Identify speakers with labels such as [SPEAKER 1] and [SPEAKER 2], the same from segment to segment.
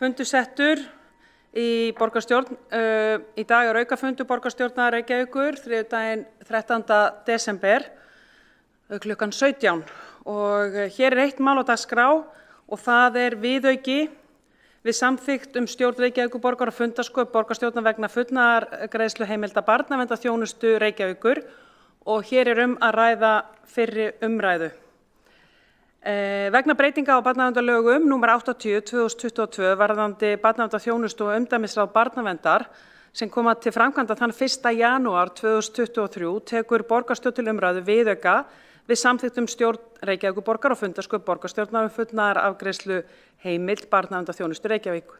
[SPEAKER 1] fundur settur í borgarstjórn. Í dag aukafundur borgarstjórnar Reykjavíkur, þriðjudaginn 13. desember klukkan 17. Og hér eitt mál á dagskrá og það viðauki við samþykkt stjórn Reykjavíkurborgar og fundarsköp borgarstjórnar vegna fullnaðargreiðsluheimilda barnaverndarþjónustu Reykjavíkur og hér að ræða fyrri umræðu. Vegna breytinga á barnaverndarlögum númer 80/2022 varðandi barnaverndarþjónustu og umdæmisráð barnaverndar sem koma til framkvæmda þann 1. janúar 2023 tekur borgarstjórn til umræðu viðauka við samþykkt stjórn Reykjavíkurborgar og fundarsköp borgarstjórnar fullnaðarafgreiðslu heimild barnaverndarþjónustu Reykjavíkur.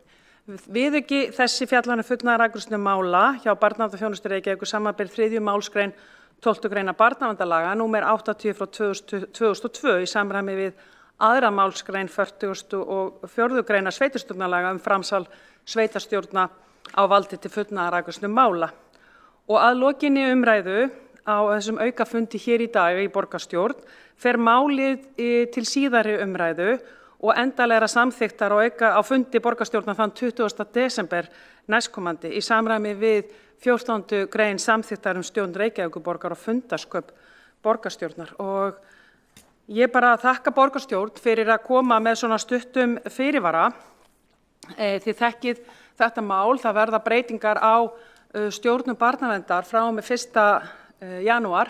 [SPEAKER 1] Viðauki þessi fjallar fullnaðarafgreiðslu mála hjá barnaverndarþjónustu Reykjavíkur samanber 3. málsgrein 12. greina barnaverndarlaga númer 80/2002 í samræmi við 2. málsgrein 44. greina sveitarstjórnarlaga framsal sveitarstjórna á valdi til fullnaðarafgreiðslu mála. Og að lokinni umræðu á þessum aukafundi hér í dag í borgarstjórn fer málið til síðari umræðu og endanlegra samþykktar á fundi borgarstjórnar þann 20. desember næstkomandi í samræmi við 14. grein samþykktar stjórn Reykjavíkurborgar og fundarsköp borgarstjórnar. Og ég bara þakka borgarstjórn fyrir að koma með svona stuttum fyrirvara. Þið þekkið þetta mál, það verða breytingar á stjórnum barnaverndar frá og með 1. janúar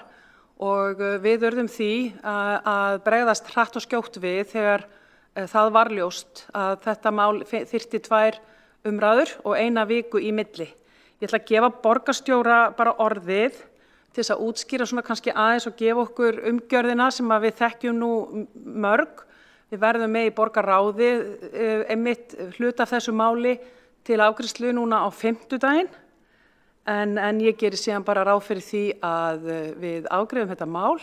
[SPEAKER 1] og við urðum því að bregðast hratt og skjótt við þegar það var ljóst að þetta mál þyrfti 2 umræður og 1 viku í milli. Ég ætla að gefa borgarstjóra bara orðið til þess að útskýra svona kannski aðeins og gefa okkur umgjörðina sem að við þekkjum nú mörg. Við verðum með í borgarráði einmitt hluta af þessu máli til afgreiðslu núna á 5. En ég geri síðan bara ráð fyrir því að við afgreiðum þetta mál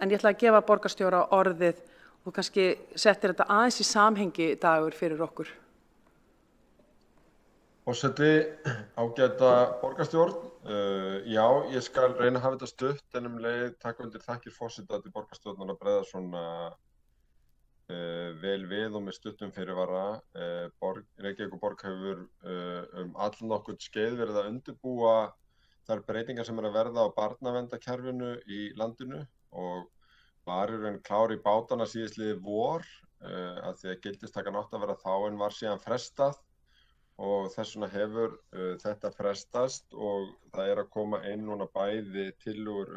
[SPEAKER 1] en ég ætla að gefa borgarstjóra orðið og kannski settir þetta aðeins í samhengi dagur fyrir okkur.
[SPEAKER 2] Forseti, ágæta borgarstjórn. Já, ég skal reyna að hafa þetta stutt en leið taka undir þakkir forseta til borgarstjórnar að bregða svona vel við og með stuttum fyrirvara. Reykjavíkurborg hefur allnokkurn skeið verið að undirbúa þær breytingar sem að verða á barnaverndarkerfinu í landinu og var klár í bátana síðastliðið vor að því að gildistakan átti að vera þá en var síðan frestað og þess vegna hefur þetta frestast og það að koma inn núna bæði tillögur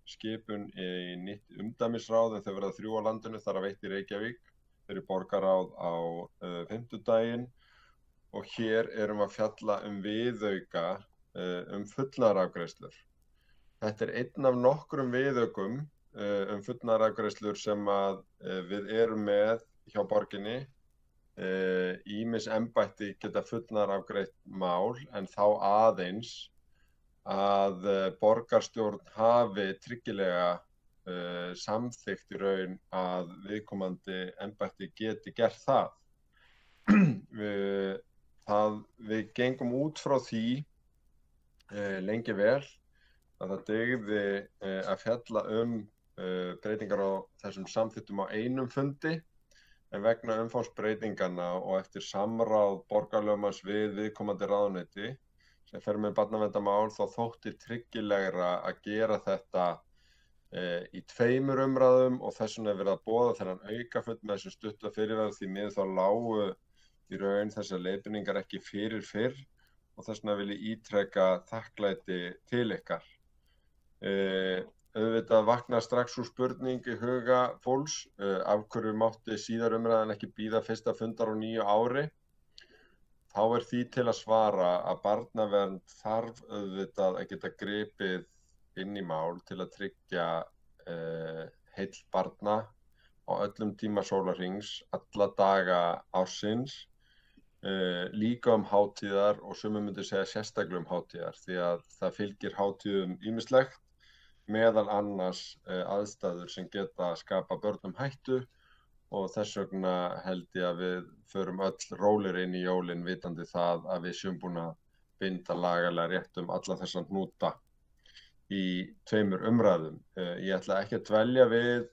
[SPEAKER 2] skipun í nýtt umdæmisráð en þau verða 3 á landinu, þar af 1 í Reykjavík, þeir eru borgarráð á 5. og hér erum að fjalla viðauka fullnaðarafgreiðslur. Þetta einn af nokkrum viðaukum fullnaðarafgreiðslur sem að við erum með hjá borginni. Ýmis embætti geta fullnaðarafgreitt mál en þá aðeins að borgarstjórn hafi tryggilega samþykkt í raun að viðkomandi embætti geti gert það. Við gengum út frá því lengi vel að það dygði að fjalla breytingar á þessum samþykktum á einum fundi en vegna umfangsbreytinganna og eftir samráð borgarlögmanns við viðkomandi ráðuneyti sem fer með barnaverndarmál þá þótti tryggilegra að gera þetta í 2 umræðum og þess vegna verið að boða þennan aukafund með þessum stutta fyrirvara því miður þá lágu í raun þessar leiðbeiningar ekki fyrir fyrr og þess vegna vil ég ítreka þakklæti til ykkar. Auðvitað vaknar strax úr spurning í huga fólks af hverju mátti síðar umræðan ekki bíða 1. fundar á nýju ári. Þá því til að svara að barnavernd þarf auðvitað að geta gripið inn í mál til að tryggja heill barna á öllum tíma sólarhrings, alla daga ársins, líka hátíðar og sumir myndu segja sérstaklega hátíðar því að það fylgir hátíðum ýmislegt, meðal annars aðstæður sem geta skapa börnum hættu og þess vegna held ég að við förum öll rólegir inn í jólin vitandi það að við séum búin að binda lagalega rétt alla þessa hnúta í 2 umræðum. Ég ætla ekki að dvelja við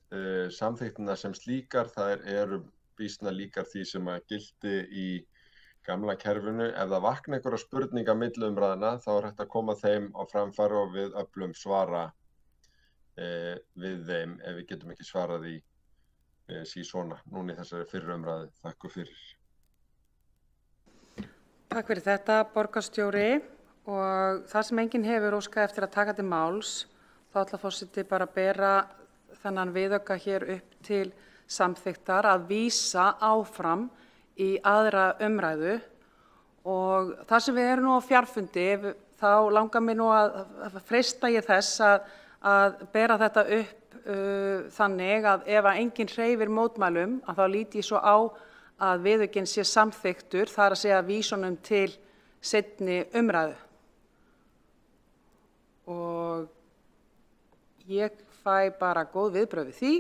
[SPEAKER 2] samþykktina sem slíkar, þær eru býsna líkar því sem að gilti í gamla kerfinu. Ef það vakna einhverja spurninga milli umræðna þá hægt að koma þeim á framfæri og við öflum svara við þeim ef við getum ekki svarað í svona núna í þessari fyrri umræðu. Þakku fyrir.
[SPEAKER 1] Takk fyrir þetta, borgarstjóri, og það sem enginn hefur óskað eftir að taka til máls, þá ætla forseti bara að bera þennan viðauka hér upp til samþykktar að vísa áfram í aðra umræðu, og þar sem við erum nú á fjarfundi, þá langar mig nú að freista ég þess að bera þetta upp þannig að ef að enginn hreyfir mótmælum, að þá líti ég svo á að viðaukinn sé samþykktur, þar að segja vísunum til seinni umræðu. Og ég fæ bara góð viðbrögð við því,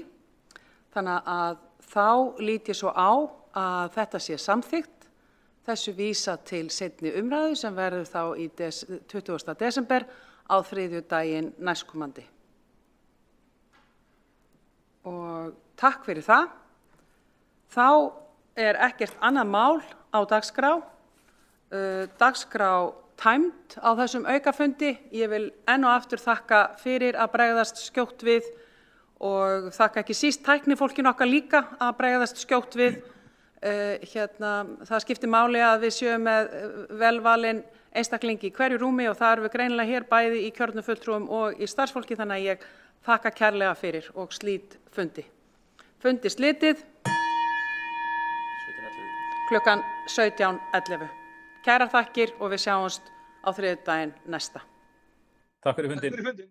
[SPEAKER 1] þannig að þá líti ég svo á að þetta sé samþykkt, þessu vísa til seinni umræðu sem verður þá í 20. desember á þriðjudaginn næstkomandi. Og takk fyrir það. Þá er ekkert annað mál á dagskrá. Dagskrá tæmd á þessum aukafundi. Ég vil enn og aftur þakka fyrir að bregðast skjótt við og þakka ekki síst tæknifólkinu okkar líka að bregðast skjótt við. Það skiptir máli að við séum með velvalin einstaklingi í hverju rúmi og það erum við greinilega hér bæði í kjörnum fulltrúum og í starfsfólki, þannig að ég þakka kærlega fyrir og slít fundi. Fundi slitið klukkan 17:11. Kærar þakkir og við sjáumst á þriðjudaginn næsta.
[SPEAKER 3] Takk fyrir fundinn.